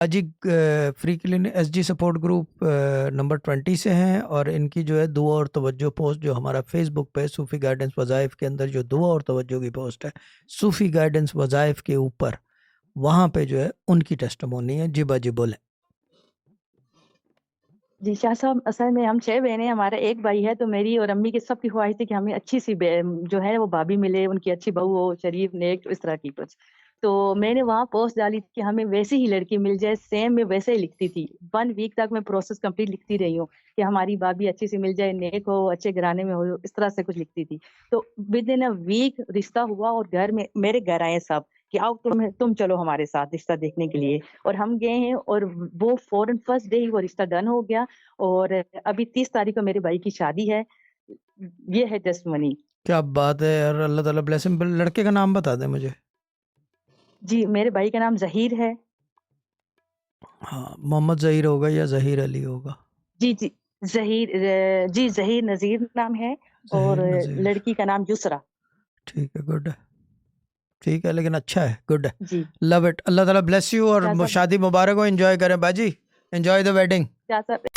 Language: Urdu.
جی free clinic S G support group number 20 سے ہیں، اور ان کی جو ہے دعا اور توجہ پوسٹ جو ہمارا فیس بک پہ صوفی گائیڈنس وظائف کے اندر جو دعا اور توجہ کی پوسٹ ہے صوفی گائیڈنس وظائف کے اوپر، وہاں پہ جو ہے ان کی ٹیسٹمونی ہے. جی باجی بولیں. جی شاہ صاحب، اصل میں ہم 6 بہنیں، ہمارا ایک بھائی ہے، تو میری اور امی کی سب کی خواہش تھی کہ ہمیں اچھی سی جو ہے وہ بھابھی ملے، ان کی اچھی بہو ہو، شریف نیک، اس طرح کی کچھ. تو میں نے وہاں پوسٹ ڈالی تھی کہ ہمیں ویسی ہی لڑکی مل جائے، سیم میں ویسے ہی لکھتی تھی. 1 ویک تک میں پروسیس کمپلیٹ لکھتی رہی ہوں کہ ہماری بھابھی اچھی سی مل جائے، نیک ہو، اچھے گھرانے میں ہو، اس طرح سے کچھ لکھتی تھی. تو ود ان اے ویک رشتہ ہوا، اور گھر میں میرے گھر آئے سب کہ آؤ تم چلو ہمارے ساتھ رشتہ دیکھنے کے لیے. اور ہم گئے ہیں، اور وہ فوراً فرسٹ ڈے ہی وہ رشتہ ڈن ہو گیا. اور ابھی 30 تاریخ کو میرے بھائی کی شادی ہے. یہ ہے ٹیسٹمنی. کیا بات ہے یار، اللہ تعالیٰ بلیس ہم. لڑکے کا نام بتا دیں مجھے. جی میرے بھائی کا نام ظہیر ہے. ہاں، محمد ظہیر ہوگا یا ظہیر علی ہوگا؟ جی ظہیر نذیر نام ہے، اور ظہیر نذیر. لڑکی کا نام یسرا. ٹھیک ہے، گڈ ہے، ٹھیک ہے، لیکن اچھا ہے، گڈ ہے. جی لو اٹ. اللہ تعالیٰ بلیس یو، اور کیا سب شادی مبارک ہو. انجوائے کریں باجی، انجوائے دا ویڈنگ. کیا سب